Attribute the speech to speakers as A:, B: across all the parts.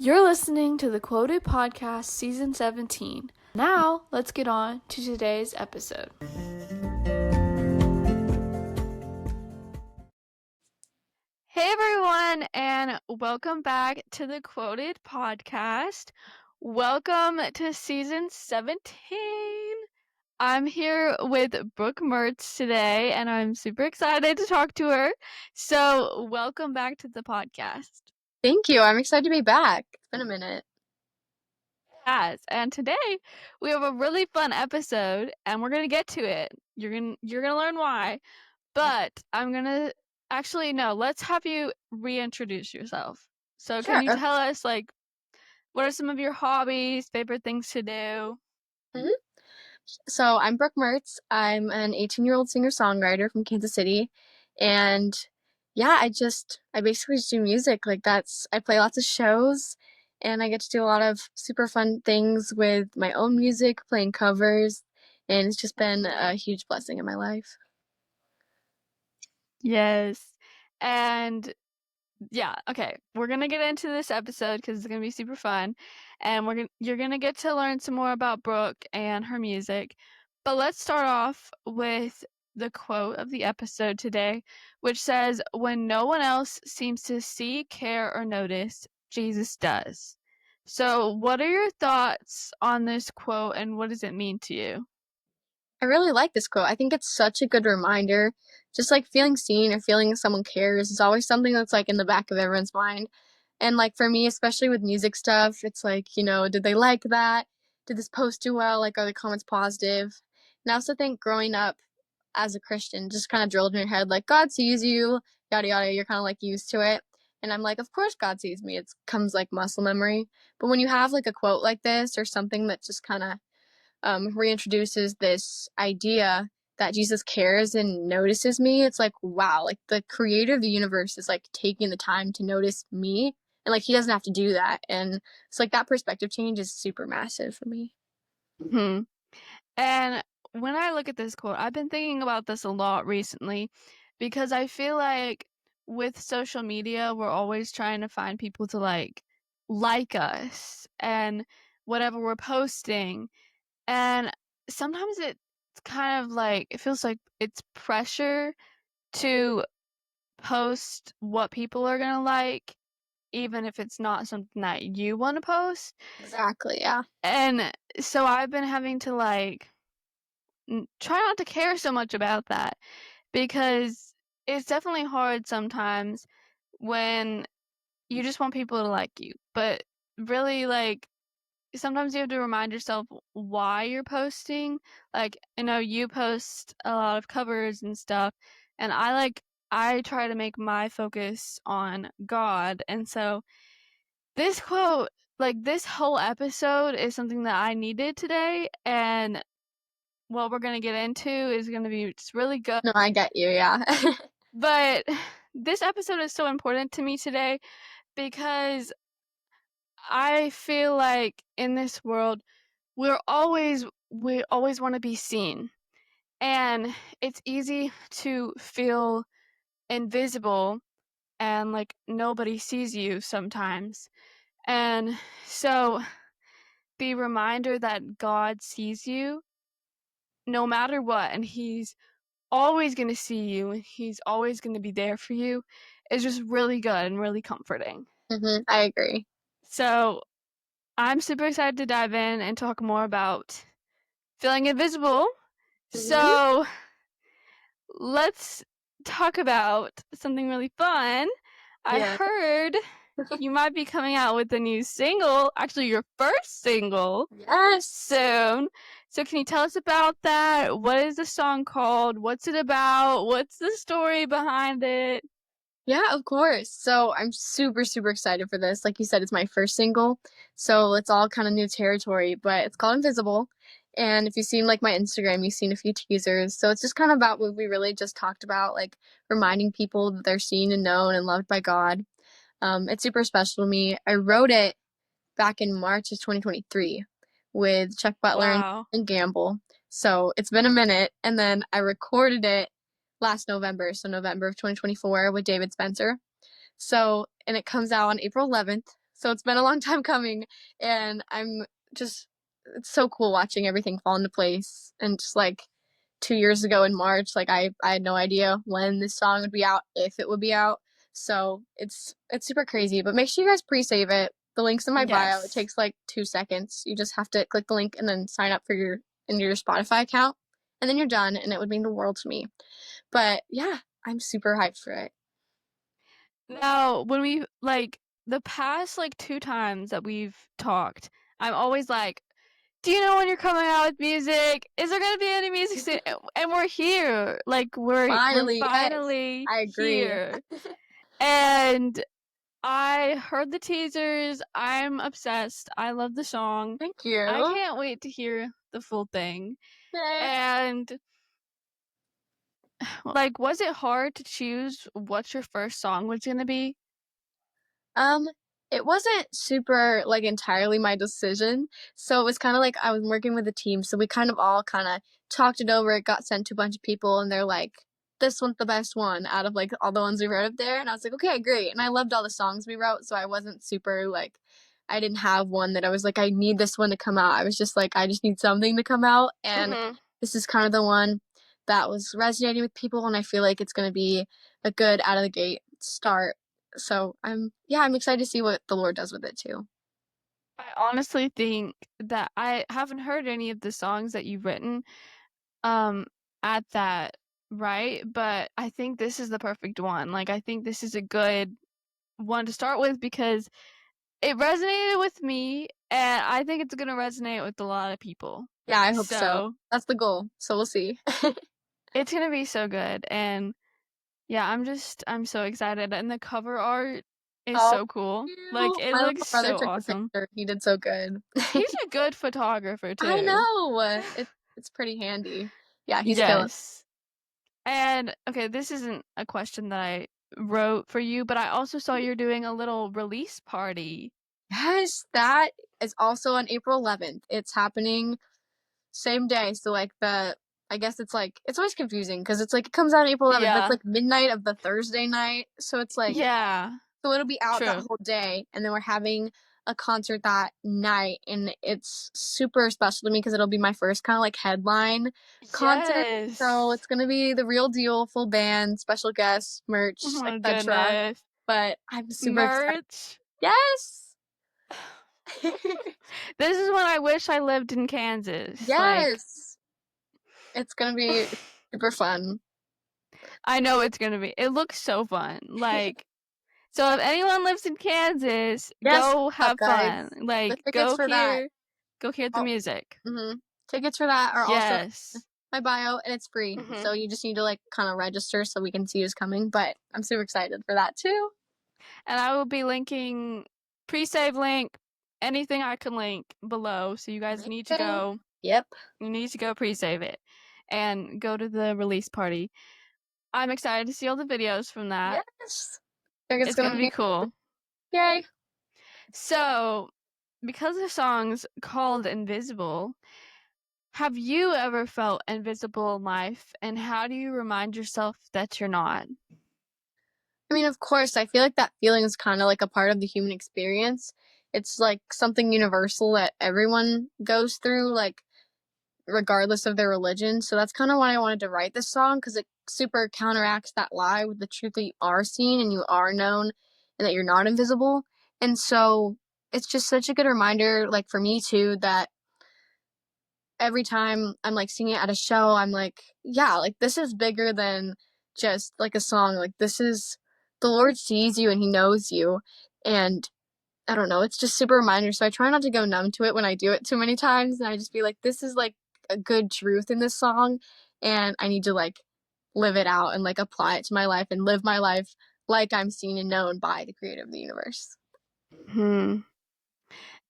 A: You're listening to the Quoted Podcast Season 17. Now, let's get on to today's episode. Hey everyone, and welcome back to the Quoted Podcast. Welcome to Season 17. I'm here with Brooke Mertz today, and I'm super excited to talk to her. So, welcome back to the podcast.
B: Thank you. I'm excited to be back. It's been a minute.
A: Yes, and today we have a really fun episode, and we're gonna get to it. You're gonna learn why, but I'm gonna actually no. Let's have you reintroduce yourself. So, can
B: Sure.
A: you tell us what are some of your hobbies, favorite things to do?
B: hmm So I'm Brooke Mertz. I'm an 18-year-old singer-songwriter from Kansas City. And yeah, I basically just do music. I play lots of shows and I get to do a lot of super fun things with my own music, playing covers, and it's just been a huge blessing in my life.
A: Yes, and yeah, okay. We're gonna get into this episode because it's gonna be super fun, and you're gonna get to learn some more about Brooke and her music. But let's start off with the quote of the episode today, which says, "When no one else seems to see, care, or notice, Jesus does." So, what are your thoughts on this quote, and what does it mean to you?
B: I really like this quote. I think it's such a good reminder. Just like feeling seen or feeling someone cares is always something that's like in the back of everyone's mind. And like for me, especially with music stuff, it's like, did they like that? Did this post do well? Like, are the comments positive? And I also think growing up as a Christian just kind of drilled in your head, like, God sees you, yada, yada. You're kind of like used to it. And I'm like, of course God sees me. It comes like muscle memory. But when you have like a quote like this or something that just kind of reintroduces this idea that Jesus cares and notices me, it's like, wow, like the creator of the universe is like taking the time to notice me. And like he doesn't have to do that. And it's like that perspective change is super massive for me.
A: Hmm. And when I look at this quote, I've been thinking about this a lot recently because I feel like with social media, we're always trying to find people to like us and whatever we're posting. And sometimes it's kind of like it feels like it's pressure to post what people are going to like, even if it's not something that you want to post.
B: Exactly. Yeah.
A: And so I've been having to try not to care so much about that because it's definitely hard sometimes when you just want people to like you. But really, sometimes you have to remind yourself why you're posting. You post a lot of covers and stuff, and I try to make my focus on God. And so this quote, this whole episode is something that I needed today, and what we're gonna get into is gonna be just really good.
B: No, I get you. Yeah.
A: But this episode is so important to me today because I feel like in this world we always want to be seen. And it's easy to feel invisible and like nobody sees you sometimes. And so the reminder that God sees you no matter what, and he's always going to see you and he's always going to be there for you is just really good and really comforting.
B: I agree.
A: So I'm super excited to dive in and talk more about feeling invisible.
B: hmm
A: So let's talk about something really fun. I
B: Yeah.
A: heard you might be coming out with a new single, actually your first single,
B: Yes.
A: soon. So can you tell us about that? What is the song called? What's it about? What's the story behind it?
B: Yeah, of course. So I'm super, super excited for this. Like you said, it's my first single. So it's all kind of new territory, but it's called Invisible. And if you've seen like my Instagram, you've seen a few teasers. So it's just kind of about what we really just talked about, like reminding people that they're seen and known and loved by God. It's super special to me. I wrote it back in March of 2023 with Chuck Butler
A: Wow.
B: and Gamble. So it's been a minute. And then I recorded it last November, so November of 2024 with David Spencer. So, and it comes out on April 11th. So it's been a long time coming, and I'm just it's so cool watching everything fall into place. And just like 2 years ago in March, like I had no idea when this song would be out, if it would be out. So it's super crazy. But make sure you guys pre-save it. The link's in my bio. It
A: Yes.
B: takes like 2 seconds. You just have to click the link and then sign up for your into your Spotify account, and then you're done. And it would mean the world to me. But yeah, I'm super hyped for it.
A: Now, when we like the past like 2 times that we've talked, I'm always like, "Do you know when you're coming out with music? Is there gonna be any music soon?" And we're here. Like we're
B: Finally, yes,
A: finally
B: I agree.
A: here. And I heard the teasers. I'm obsessed. I love the song.
B: Thank
A: I
B: you.
A: can't wait to hear the full thing.
B: Eh.
A: And like, was it hard to choose what your first song was gonna be?
B: Um, it wasn't super, like, entirely my decision, so it was kinda like I was working with a team, so we kind of all kinda talked it over, it got sent to a bunch of people, and they're like, "This one's the best one out of, like, all the ones we wrote up there," and I was like, "Okay, great," and I loved all the songs we wrote, so I wasn't super, like I didn't have one that I was like, "I need this one to come out." I was just like, "I just need something to come out," and
A: Mhm.
B: this is kind of the one that was resonating with people, and I feel like it's gonna be a good out of the gate start. So I'm excited to see what the Lord does with it too.
A: I honestly think that I haven't heard any of the songs that you've written, um, at that, right? But I think this is the perfect one. Like, I think this is a good one to start with because it resonated with me, and I think it's gonna resonate with a lot of people.
B: Yeah, I hope so.
A: So,
B: That's the goal, so we'll see.
A: it's gonna be so good, and yeah, I'm so excited, and the cover art is
B: Oh,
A: so cool.
B: thank
A: Like,
B: you.
A: it
B: My
A: looks
B: little brother
A: so
B: took the
A: awesome.
B: picture. He did so good.
A: He's a good photographer
B: I
A: too.
B: know. It's pretty handy. Yeah, he's killing.
A: Yes. And okay, this isn't a question that I wrote for you, but I also saw you're doing a little release party.
B: Yes, that is also on April 11th. It's happening same day, so, like, the I guess it's, like it's always confusing because it's, like, it comes out on April 11th, that's,
A: Yeah.
B: like, midnight of the Thursday night, so it's, like
A: Yeah.
B: so it'll be out that
A: True.
B: whole day, and then we're having a concert that night, and it's super special to me because 'cause it'll be my first kinda, like, headline concert, so
A: Yes.
B: it's gonna be the real deal, full band, special guests,
A: Oh
B: merch,
A: my
B: etcetera,
A: goodness.
B: but I'm super excited.
A: Merch.
B: Yes!
A: This is when I wish I lived in Kansas. Like,
B: Yes! It's gonna be super fun.
A: I know it's gonna be. It looks so fun. Like, so if anyone lives in Kansas,
B: Yes,
A: go
B: up,
A: have fun.
B: guys. The
A: Like,
B: tickets for that
A: go hear the
B: oh
A: music.
B: mhm. Tickets for that are also
A: Yes.
B: my bio, and it's free,
A: Mhm.
B: so you just need to, like, kinda register so we can see who's coming, but I'm super excited for that too.
A: And I will be linking pre-save link, anything I can link below. So you guys need to
B: Amazing.
A: go.
B: Yep.
A: You need to go pre-save it and go to the release party. I'm excited to see all the videos from that.
B: Yes. Think it's
A: It's gonna
B: gonna
A: be
B: be
A: cool.
B: yay.
A: So, because the song's called Invisible, have you ever felt invisible in life, and how do you remind yourself that you're not?
B: I mean, of course, I feel like that feeling is kinda like a part of the human experience. It's, like, something universal that everyone goes through, like, regardless of their religion, so that's kinda why I wanted to write this song because it super counteracts that lie with the truth that you are seen and you are known and that you're not invisible, and so it's just such a good reminder, like, for me too, that every time I'm, like, singing it at a show, I'm like, "Yeah, like, this is bigger than just, like, a song, like, this is the Lord sees you and He knows you," and I don't know, it's just super reminder, so I try not to go numb to it when I do it too many times, and I just be like, "This is, like, a good truth in this song, and I need to, like, live it out and, like, apply it to my life and live my life like I'm seen and known by the creator of the universe."
A: Hmm.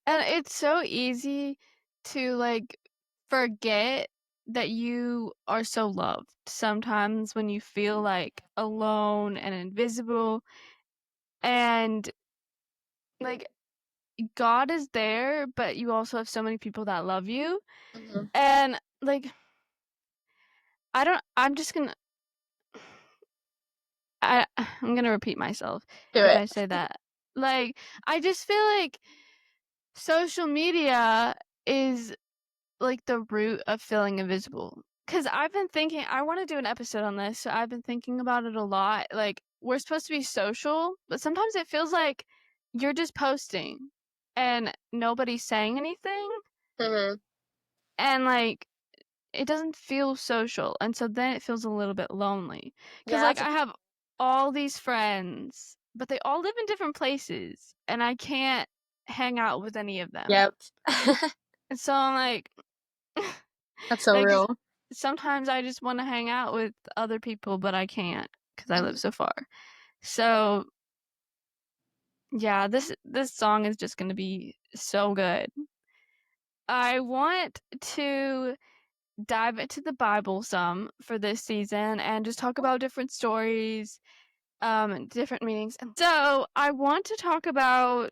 A: And it's so easy to, like, forget that you are so loved sometimes when you feel, like, alone and invisible, and, like, God is there, but you also have so many people that love you,
B: Mhm.
A: and, like, I don't I'm just gonna I'm gonna repeat myself
B: Do
A: if
B: it.
A: I say that. Like, I just feel like social media is like the root of feeling invisible. Because I've been thinking, I want to do an episode on this, so I've been thinking about it a lot. Like, we're supposed to be social, but sometimes it feels like you're just posting and nobody's saying anything.
B: Mhm.
A: And like, it doesn't feel social. And so then it feels a little bit lonely. Because
B: Yeah,
A: like,
B: that's a
A: I have all these friends, but they all live in different places, and I can't hang out with any of them.
B: yep.
A: And so I'm like,
B: That's so
A: like,
B: real.
A: sometimes I just want to hang out with other people, but I can't because I live
B: Mhm.
A: so far. So yeah, this song is just gonna be so good. I want to dive into the Bible some for this season and just talk about different stories, different meanings. And so I want to talk about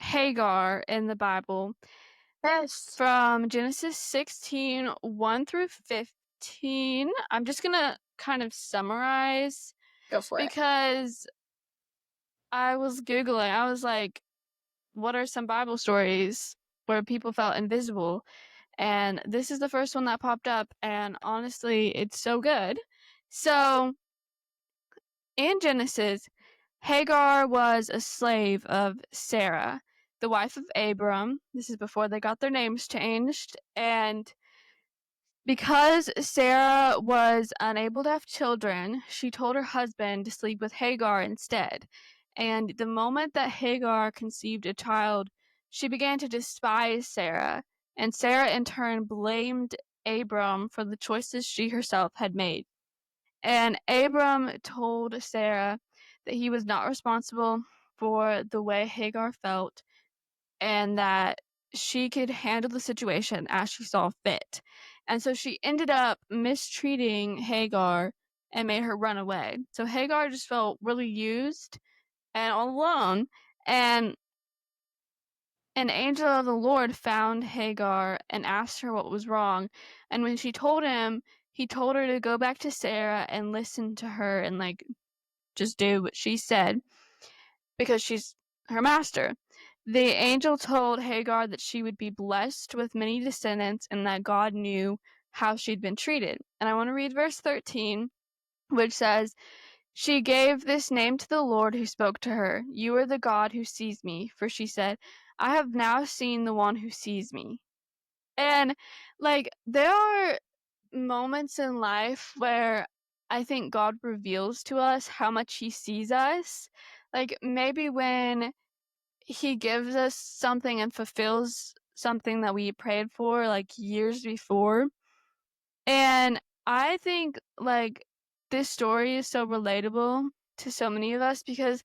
A: Hagar in the Bible
B: Yes.
A: from Genesis 16, 1 through 15. I'm just gonna kind of summarize
B: Go for it.
A: because I was Googling. I was like, what are some Bible stories where people felt invisible? And this is the first one that popped up, and honestly, it's so good. So, in Genesis, Hagar was a slave of Sarah, the wife of Abram. This is before they got their names changed. And because Sarah was unable to have children, she told her husband to sleep with Hagar instead. And the moment that Hagar conceived a child, she began to despise Sarah, and Sarah in turn blamed Abram for the choices she herself had made. And Abram told Sarah that he was not responsible for the way Hagar felt and that she could handle the situation as she saw fit. And so she ended up mistreating Hagar and made her run away. So Hagar just felt really used and all alone. And an angel of the Lord found Hagar and asked her what was wrong. And when she told him, he told her to go back to Sarah and listen to her and like just do what she said because she's her master. The angel told Hagar that she would be blessed with many descendants and that God knew how she'd been treated. And I want to read verse 13, which says, she gave this name to the Lord who spoke to her. You are the God who sees me. For she said, I have now seen the one who sees me. And like, there are moments in life where I think God reveals to us how much he sees us. Like maybe when he gives us something and fulfills something that we prayed for like years before. And I think like this story is so relatable to so many of us because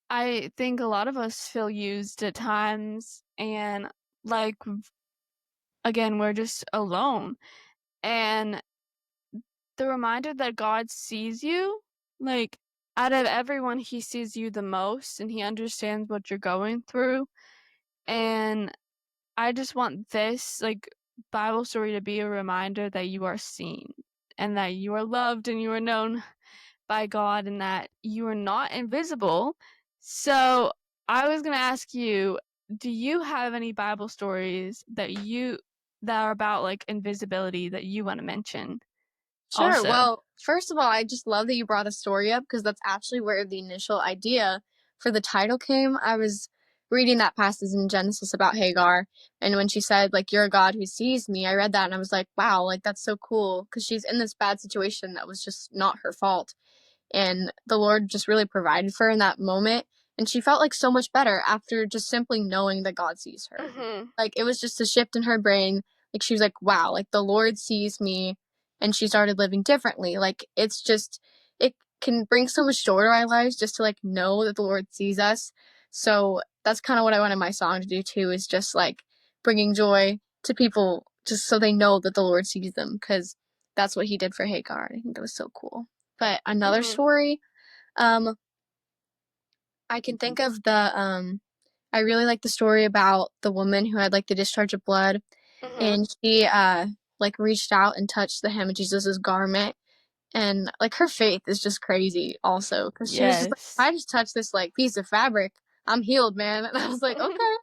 A: I think a lot of us feel used at times and like again we're just alone. And the reminder that God sees you, like out of everyone he sees you the most and he understands what you're going through. And I just want this like Bible story to be a reminder that you are seen and that you are loved and you are known by God and that you are not invisible. So I was going to ask you, do you have any Bible stories that are about like invisibility that you want to mention
B: Sure.
A: also?
B: Well, first of all, I just love that you brought a story up because that's actually where the initial idea for the title came. I was reading that passage in Genesis about Hagar, and when she said, like, you're a God who sees me, I read that and I was like, wow, like, that's so cool because she's in this bad situation that was just not her fault. And the Lord just really provided for her in that moment. And she felt like so much better after just simply knowing that God sees her.
A: Mhm.
B: Like it was just a shift in her brain. Like she was like, wow, like the Lord sees me. And she started living differently. Like it's just, it can bring so much joy to our lives just to like know that the Lord sees us. So that's kind of what I wanted my song to do too, is just like bringing joy to people just so they know that the Lord sees them. Cause that's what he did for Hagar. I think that was so cool. But another
A: Mhm.
B: story, um, I can think of I really like the story about the woman who had like the discharge of blood,
A: Mhm.
B: and she like reached out and touched the hem of Jesus's garment, And, like, her faith is just crazy also, because she was just like,
A: Yes.
B: "I just touched this, like, piece of fabric, I'm healed, man." And I was like, "Okay."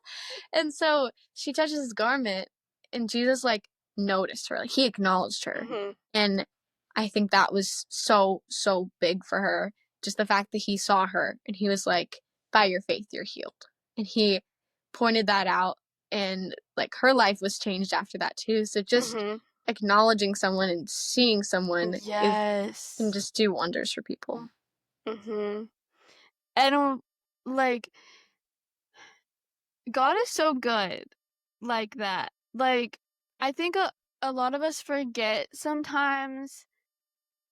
B: And so she touches his garment, and Jesus, like, noticed her, like, he acknowledged her.
A: Mhm.
B: And I think that was so, so big for her, just the fact that he saw her and he was like, "By your faith, you're healed." And he pointed that out, and, like, her life was changed after that too, so just
A: Mhm.
B: acknowledging someone and seeing someone is can
A: Yes.
B: just do wonders for people.
A: Mhm. And, like, God is so good like that. Like, I think a lot of us forget sometimes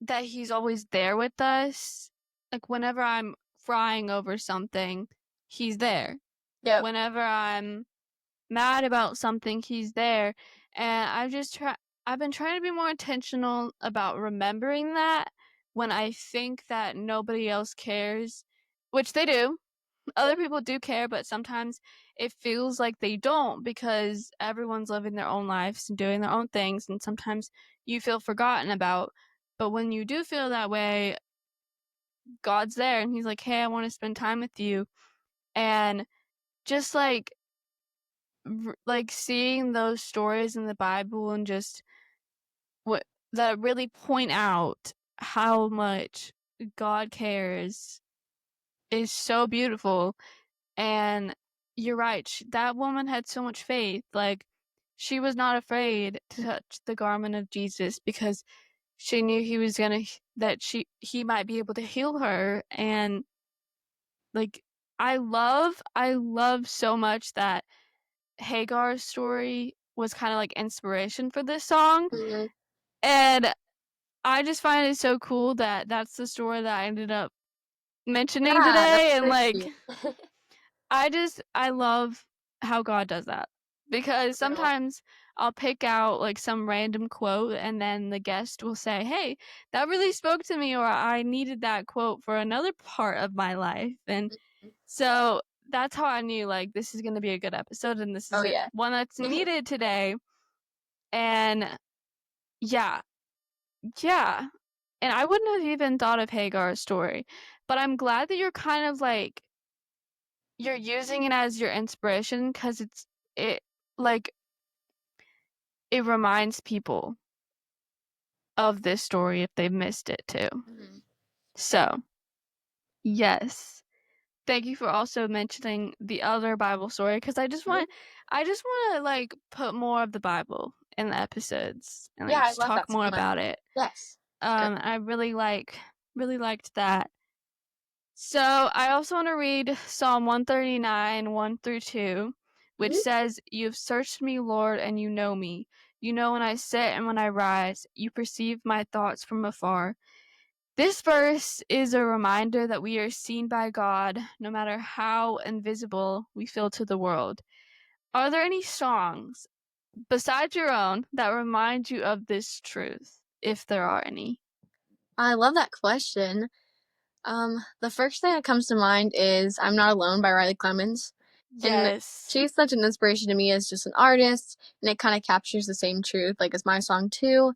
A: that He's always there with us. Like, whenever I'm crying over something, He's there.
B: Yep.
A: Whenever I'm mad about something, He's there. And I've been trying to be more intentional about remembering that when I think that nobody else cares, which they do. Other people do care, but sometimes it feels like they don't because everyone's living their own lives and doing their own things, and sometimes you feel forgotten about. But when you do feel that way, God's there and He's like, "Hey, I want to spend time with you." And just like seeing those stories in the Bible and just what that really point out how much God cares is so beautiful. And you're right, that woman had so much faith. Like, she was not afraid to touch the garment of Jesus because she knew he was gonna that he might be able to heal her. And like, I love so much that Hagar's story was kind of like inspiration for this song.
B: Mhm.
A: And I just find it so cool that that's the story that I ended up mentioning
B: Yeah, that's
A: today. And like,
B: crazy.
A: I love how God does that because
B: For real.
A: sometimes I'll pick out like some random quote and then the guest will say, "Hey, that really spoke to me," or "I needed that quote for another part of my life." And
B: Mhm.
A: so that's how I knew like this is going to be a good episode and this
B: Oh,
A: is
B: yeah.
A: one that's needed today. And yeah, yeah. And I wouldn't have even thought of Hagar's story, but I'm glad that you're kind of like you're using it as your inspiration because it like it reminds people of this story if they've missed it too.
B: Mhm.
A: So, yes. Thank you for also mentioning the other Bible story because
B: Mhm.
A: I just want to like put more of the Bible in the episodes and
B: Yeah,
A: like
B: I
A: just
B: love
A: talk
B: that so
A: more
B: much.
A: about it.
B: Yes. It's good.
A: I really liked that. So I also want to read Psalm 139, 1 through 2, which
B: Mhm.
A: says, "You've searched me, Lord, and you know me. You know when I sit and when I rise. You perceive my thoughts from afar." This verse is a reminder that we are seen by God no matter how invisible we feel to the world. Are there any songs besides your own that remind you of this truth, if there are any?
B: I love that question. The first thing that comes to mind is "I'm Not Alone" by Riley Clemens, and
A: Yes.
B: she's such an inspiration to me as just an artist, and it kinda captures the same truth, like, as my song too.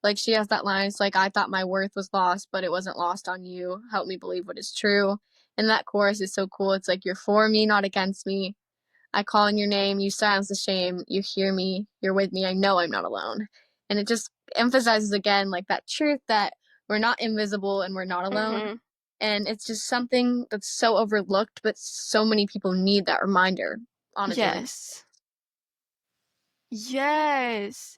B: Like, she has that line, it's like, "I thought my worth was lost, but it wasn't lost on you. Help me believe what is true." And that chorus is so cool, it's like, "You're for me, not against me. I call on your name, you silence the shame, you hear me, you're with me, I know I'm not alone." And it just emphasizes again, like, that truth that we're not invisible and we're not alone.
A: Mhm.
B: And it's just something that's so overlooked, but so many people need that reminder on a daily basis.
A: Yes. Yes.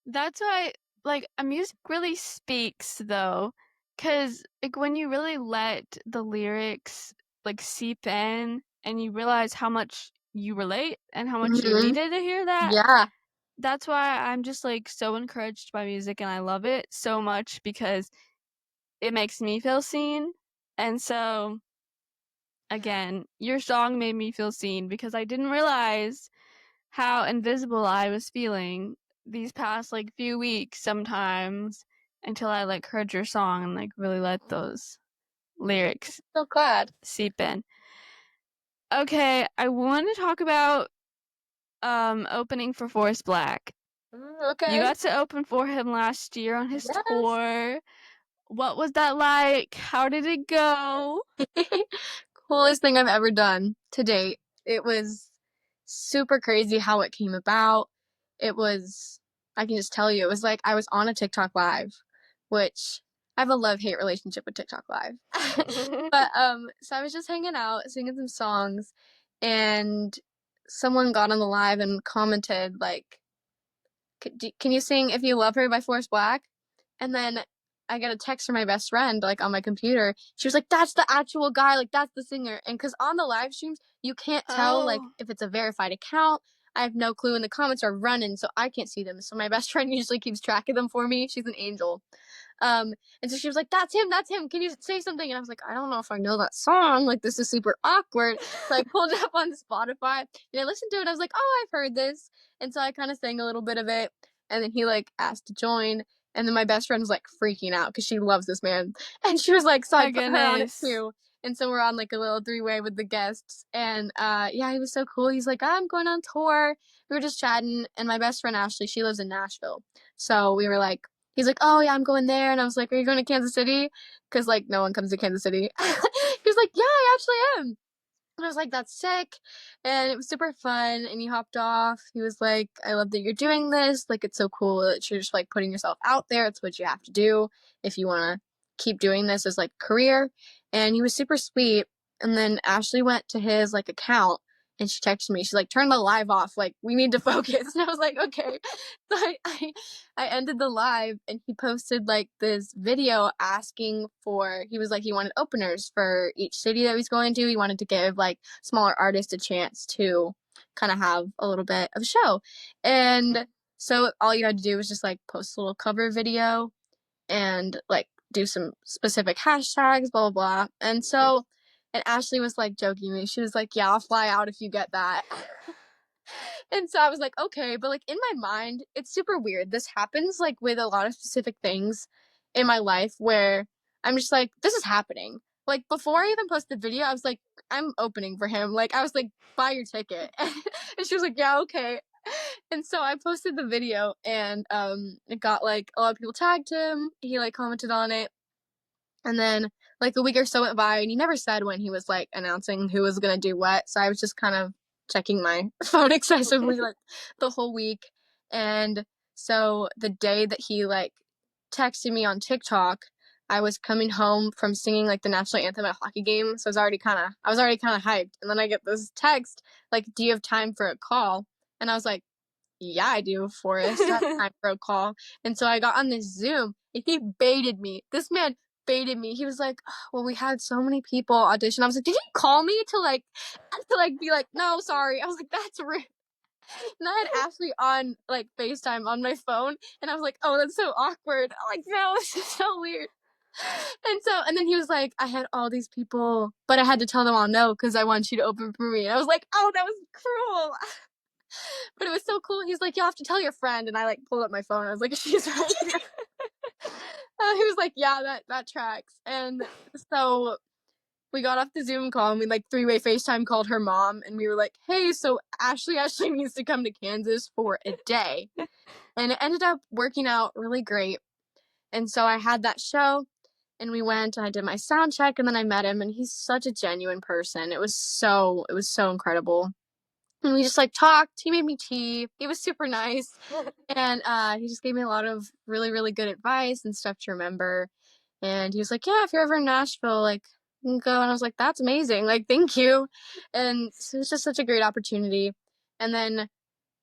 A: That's why, like, a music really speaks though, because like when you really let the lyrics like seep in and you realize how much you relate and how much you
B: Mhm.
A: needed to hear that,
B: Yeah.
A: that's why I'm just like so encouraged by music and I love it so much because it makes me feel seen. And so again, your song made me feel seen because I didn't realize how invisible I was feeling these past like few weeks sometimes until I like heard your song and like really let those lyrics
B: So glad.
A: seep in. Okay, I want to talk about opening for Forrest Black. You
B: Okay.
A: got to open for him last year on his
B: Yes.
A: tour. What was that like? How did it go?
B: Coolest thing I've ever done to date. It was super crazy how it came about. It was, I can just tell you, it was like I was on a TikTok live, which I have a love-hate relationship with TikTok live. But so I was just hanging out, singing some songs, and someone got on the live and commented like, "Can you sing If You Love Her by Forest Black?" And then I get a text from my best friend, like on my computer. She was like, "That's the actual guy, like that's the singer." And because on the live streams, you can't tell like
A: Oh,
B: if it's a verified account. I have no clue, and the comments are running, so I can't see them. So my best friend usually keeps track of them for me. She's an angel. Um, and so she was like, "That's him, that's him. Can you say something?" And I was like, "I don't know if I know that song. Like, this is super awkward." So I pulled it up on Spotify and I listened to it. I was like, "Oh, I've heard this." And so I kind of sang a little bit of it. And then he like asked to join. And then my best friend was like freaking out because she loves this man. And she was like, so I
A: my
B: put her on it
A: goodness.
B: too. And so we're on like a little three-way with the guests. And yeah, he was so cool. He's like, I'm going on tour. We were just chatting. And my best friend Ashley, she lives in Nashville. So we were like, he's like, oh yeah, I'm going there. And I was like, are you going to Kansas City? Because like no one comes to Kansas City. He was like, yeah, I actually am. And I was like, that's sick. And it was super fun. And he hopped off. He was like, I love that you're doing this. Like, it's so cool that you're just like putting yourself out there. It's what you have to do if you want to keep doing this as like a career. And he was super sweet. And then Ashley went to his like account and she texted me. She's like, turn the live off. Like, we need to focus. And I was like, okay. So I ended the live and he posted like this video asking for, he was like, he wanted openers for each city that he's going to. He wanted to give like smaller artists a chance to kind of have a little bit of a show. And so all you had to do was just like post a little cover video and like do some specific hashtags, blah, blah, blah. And so, and Ashley was like joking me. She was like, yeah, I'll fly out if you get that. And so I was like, okay, but like in my mind, it's super weird. This happens like with a lot of specific things in my life where I'm just like, this is happening. Like before I even posted the video, I was like, I'm opening for him. Like I was like, buy your ticket. And she was like, yeah, okay. And so I posted the video and it got like a lot of people tagged him. He like commented on it. And then like a week or so went by and he never said when he was like announcing who was gonna do what. So I was just kind of checking my phone excessively like the whole week. And so the day that he like texted me on TikTok, I was coming home from singing like the national anthem at a hockey game. So I was already kinda hyped. And then I get this text, like, do you have time for a call? And I was like, yeah, I do, Forrest. I have time for a call. And so I got on this Zoom and he baited me. This man baited me. He was like, "Oh, well, we had so many people audition." I was like, did he call me to like be like, no, sorry. I was like, that's rude. And I had Ashley on like FaceTime on my phone and I was like, oh, that's so awkward. I'm like, no, this is so weird. And so, and then he was like, I had all these people, but I had to tell them all no because I want you to open for me. And I was like, oh, that was cruel. But it was so cool. He's like, you'll have to tell your friend. And I like pulled up my phone. I was like, she's right here. He was like, yeah, that tracks. And so we got off the Zoom call and we like three-way FaceTime called her mom. And we were like, hey, so Ashley needs to come to Kansas for a day. And it ended up working out really great. And so I had that show and we went and I did my sound check and then I met him and he's such a genuine person. It was so incredible. And we just like talked. He made me tea. He was super nice. And he just gave me a lot of really, really good advice and stuff to remember. And he was like, yeah, if you're ever in Nashville, like, you can go. And I was like, that's amazing. Like, thank you. And so it was just such a great opportunity. And then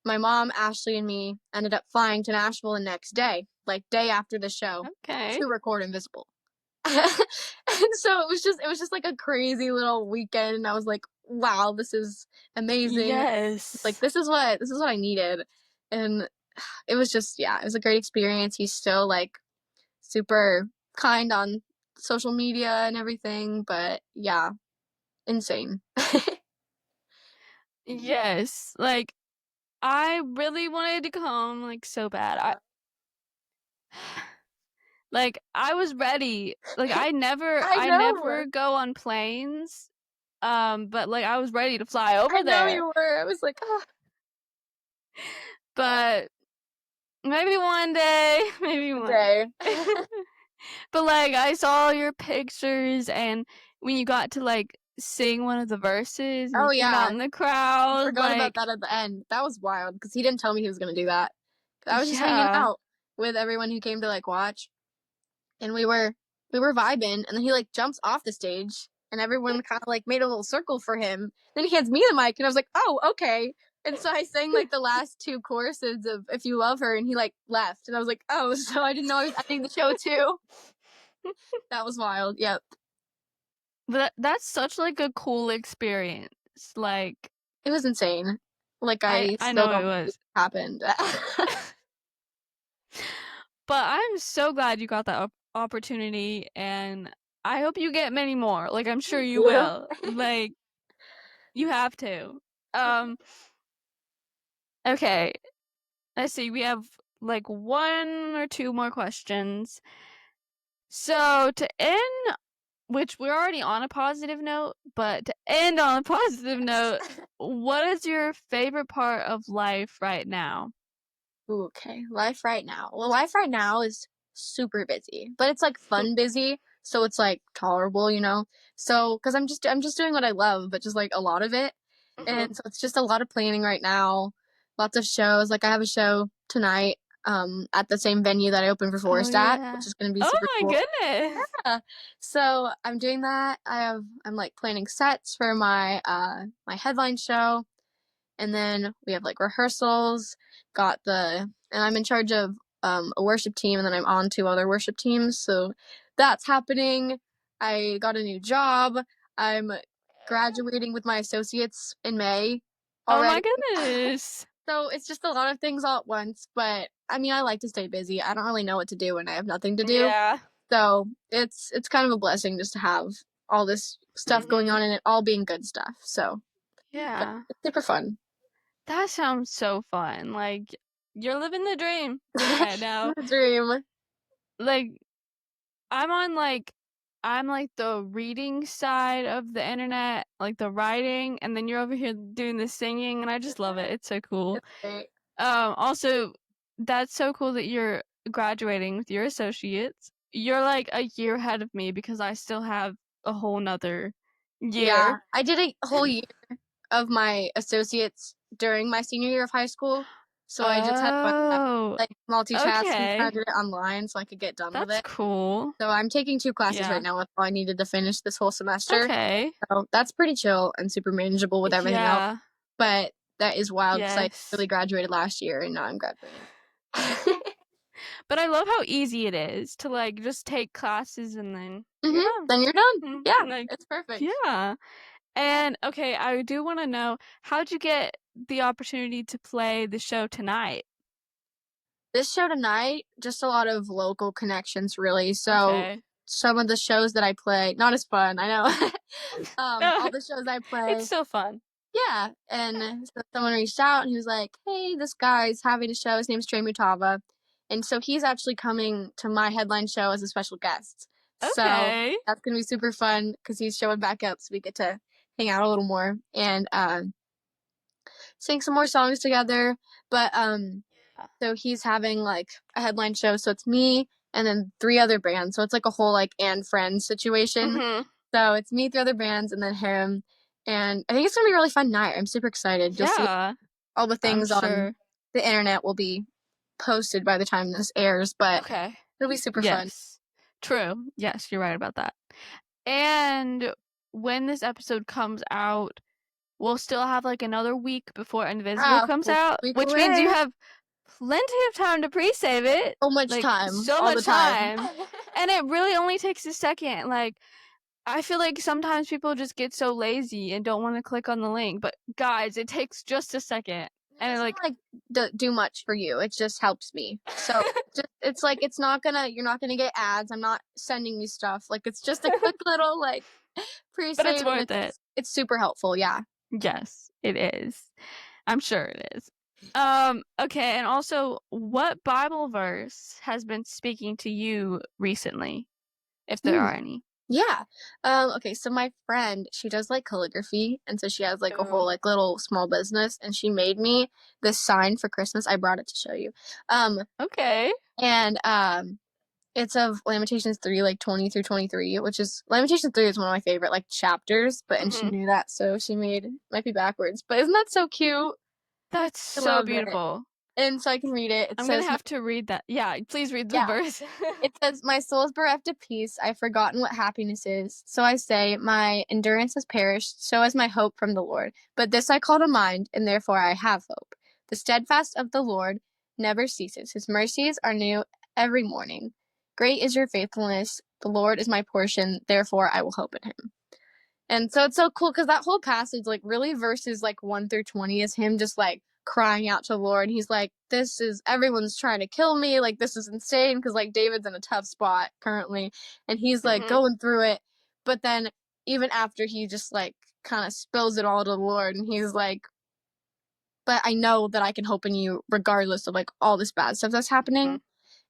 B: my mom, Ashley, and me ended up flying to Nashville the next day, like day after the show,
A: Okay.
B: to record Invisible. And so it was just like a crazy little weekend. And I was like, wow, this is amazing. Like
A: Yes.
B: this is what I needed. And it was just, yeah, it was a great experience. He's still like super kind on social media and everything, but yeah, insane.
A: Yes. Like, I really wanted to come, like, so bad. Like, I was ready. Like,
B: I
A: I
B: know.
A: never go on planes. But like I was ready to fly over
B: I know
A: there.
B: you were. I was like, oh,
A: But maybe one day, maybe
B: a
A: one
B: day.
A: day. But like I saw your pictures and when you got to like sing one of the verses and
B: Oh
A: you came out
B: yeah,
A: in the
B: I
A: crowd,
B: forgot about
A: like
B: that at the end. That was wild because he didn't tell me he was gonna do that. I was just hanging
A: yeah.
B: out with everyone who came to like watch, and we were vibing, and then he like jumps off the stage, and everyone kind of like made a little circle for him. Then he hands me the mic, and I was like, oh, okay. And so I sang like the last two choruses of "If You Love Her," and he like left, and I was like, oh, so I didn't know I was ending the show too. That was wild. Yep,
A: But that's such like a cool experience. Like
B: it was insane. Like
A: I
B: I
A: I
B: still
A: know it
B: don't believe
A: was.
B: it happened.
A: But I'm so glad you got that opportunity and I hope you get many more. Like I'm sure
B: Thank
A: you
B: you.
A: will. Like you have to. Um okay. Let's see. We have like one or two more questions. So to end, which we're already on a positive note, but to end on a positive note, what is your favorite part of life right now?
B: Ooh, okay, life right now. Well, life right now is super busy, but it's like fun busy, so it's like tolerable, you know. So, because I'm just doing what I love, but just like a lot of it,
A: Mhm.
B: and so it's just a lot of planning right now. Lots of shows. Like I have a show tonight, at the same venue that I opened for
A: Oh
B: Forest at, which
A: yeah.
B: is going to be
A: Oh
B: super
A: my
B: cool.
A: goodness.
B: Yeah. So I'm doing that. I'm like planning sets for my headline show, and then we have like rehearsals. And I'm in charge of a worship team, and then I'm on two other worship teams, so that's happening. I got a new job. I'm graduating with my associates in May
A: Oh my
B: already.
A: goodness.
B: So it's just a lot of things all at once, but I mean, I like to stay busy. I don't really know what to do when I have nothing to do,
A: Yeah.
B: so it's kind of a blessing just to have all this stuff going
A: Mhm.
B: on and it all being good stuff. So but
A: Yeah.
B: it's super fun.
A: That sounds so fun. Like you're living the dream right now.
B: The dream.
A: Like I'm on I'm like the reading side of the internet, like the writing, and then you're over here doing the singing and I just love it. It's so cool.
B: It's great.
A: Also that's so cool that you're graduating with your associates. You're like a year ahead of me because I still have a whole nother year.
B: Yeah, I did a whole year of my associates during my senior year of high school, so I just had a bunch of
A: Oh,
B: like multitasking, kind
A: okay.
B: of did it online so I could get done with
A: That's
B: it.
A: cool.
B: So I'm taking two classes right
A: Yeah.
B: now. That's all I needed to finish this whole semester.
A: Okay.
B: So that's pretty chill and super manageable with everything else.
A: Yeah.
B: But that is wild because I
A: Yes.
B: really graduated last year and now I'm graduating.
A: But I love how easy it is to like just take classes and then you're
B: Mhm.
A: done.
B: Then you're done. Yeah,
A: Like
B: it's perfect.
A: yeah. And okay, I do want to know how'd you get the opportunity to play the show tonight?
B: This show tonight, just a lot of local connections, really. So
A: Okay.
B: some of the shows that I play, not as fun, I know. All the shows I
A: It's
B: play,
A: still fun.
B: yeah. And so someone reached out and he was like, "Hey, this guy's having a show. His name's Trey Mutava, and so he's actually coming to my headline show as a special guest. So
A: Okay.
B: that's gonna be super fun because he's showing back up, so we get to hang out a little more and sing some more songs together. But so he's having like a headline show. So it's me and then three other bands. So it's like a whole like and friends situation.
A: Mhm.
B: So it's me, three other bands, and then him. And I think it's gonna be a really fun night. I'm super excited. You'll see
A: Yeah,
B: all the
A: I'm
B: things on
A: sure.
B: the internet will be posted by the time this airs, but
A: Okay.
B: it'll be super fun.
A: Yes. True. Yes, you're right about that. And when this episode comes out, we'll still have like another week before Invisible
B: Ah,
A: comes
B: we're
A: out,
B: a week
A: which means you
B: away.
A: have plenty of time to pre-save it.
B: So much
A: Like
B: time,
A: so
B: all the
A: much
B: time.
A: time. And it really only takes a second. Like I feel like sometimes people just get so lazy and don't want to click on the link, but guys, it takes just a second.
B: It
A: And
B: doesn't
A: like
B: like do much for you. It just helps me. So just it's like it's not gonna you're not gonna get ads. I'm not sending you stuff. Like it's just a quick little like
A: but it's
B: pre-save and
A: worth it.
B: it's super helpful. Yeah.
A: Yes, it is. I'm sure it is. Okay, and also what Bible verse has been speaking to you recently, if there
B: Mm,
A: are any?
B: yeah. Okay, so my friend, she does like calligraphy, and so she has like a whole
A: Oh.
B: like little small business, and she made me this sign for Christmas. I brought it to show you. Um,
A: Okay.
B: and It's of Lamentations 3, like 20 through 23, which is Lamentations 3 is one of my favorite like chapters, and she knew that, so she might be backwards, but isn't that so cute?
A: That's
B: I
A: so
B: love it.
A: beautiful.
B: And so I can read it. It
A: I'm gonna
B: says,
A: have to read that. Yeah, please read the
B: yeah,
A: verse.
B: it says, "My soul is bereft of peace. I've forgotten what happiness is. So I say, my endurance has perished. So has my hope from the Lord. But this I call to mind, and therefore I have hope. The steadfast of the Lord never ceases. His mercies are new every morning. Great is your faithfulness. The Lord is my portion. Therefore I will hope in him." And so it's so cool because that whole passage, like really verses like 1 through 20 is him just like crying out to the Lord. He's like, everyone's trying to kill me. Like, this is insane because like David's in a tough spot currently and he's like going through it. But then even after he just like kind of spills it all to the Lord and he's like, but I know that I can hope in you regardless of like all this bad stuff that's happening.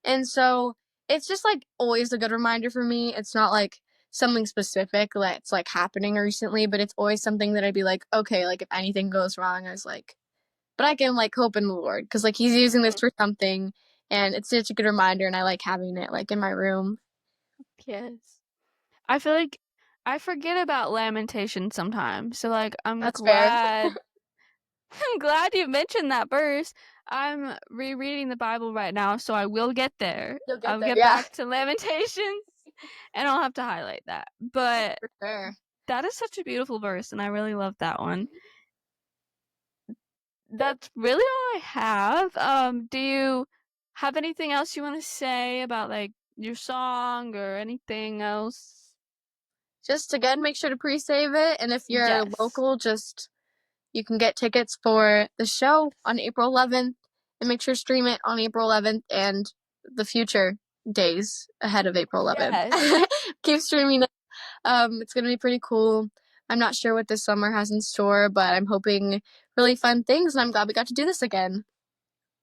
B: And so it's just like always a good reminder for me. It's not like something specific that's like happening recently, but it's always something that I'd be like, okay, like if anything goes wrong, I was like, but I can like hope in the Lord because like he's using this for something and it's such a good reminder and I like having it like in my room.
A: Yes. I feel like I forget about lamentation sometimes. So like I'm
B: That's fair.
A: glad I'm glad you mentioned that verse. I'm rereading the Bible right now, so I will get there.
B: You'll get
A: I'll
B: there,
A: get
B: yeah.
A: back to Lamentations and I'll have to highlight that. But
B: For sure.
A: that is such a beautiful verse and I really love that one. That's really all I have. Do you have anything else you want to say about like your song or anything else?
B: Just again, make sure to pre-save it. And if you're
A: Yes.
B: local, you can get tickets for the show on April 11th and make sure to stream it on April 11th and the future days ahead of April 11th.
A: Yes.
B: Keep streaming it. It's going to be pretty cool. I'm not sure what this summer has in store, but I'm hoping really fun things and I'm glad we got to do this again.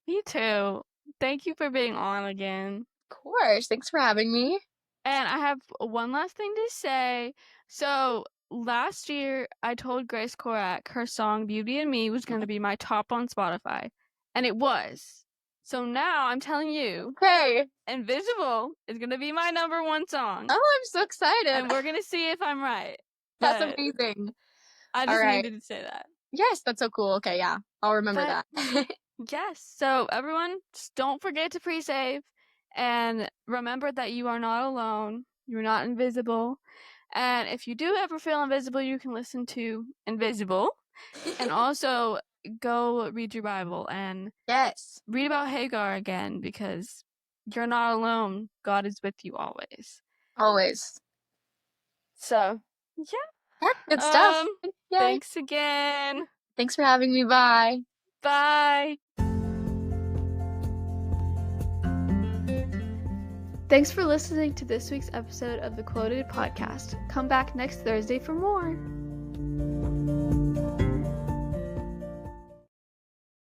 A: Me too. Thank you for being on again.
B: Of course. Thanks for having me.
A: And I have one last thing to say. So last year, I told Grace Korak her song Beauty and Me was going to be my top on Spotify. And it was. So now I'm telling you,
B: Okay.
A: Invisible is going to be my #1 song.
B: Oh, I'm so excited.
A: And we're going to see if I'm right.
B: That's amazing.
A: I just needed to say that.
B: Yes, that's so cool. Okay, yeah. I'll remember that.
A: Yes. So everyone, just don't forget to pre-save. And remember that you are not alone. You're not invisible. And if you do ever feel invisible, you can listen to Invisible. And also go read your Bible and
B: Yes.
A: read about Hagar again because you're not alone. God is with you always.
B: Always.
A: So, yeah.
B: Good stuff. Yay.
A: Thanks again.
B: Thanks for having me. Bye.
A: Bye.
C: Thanks for listening to this week's episode of the Quoted Podcast. Come back next Thursday for more.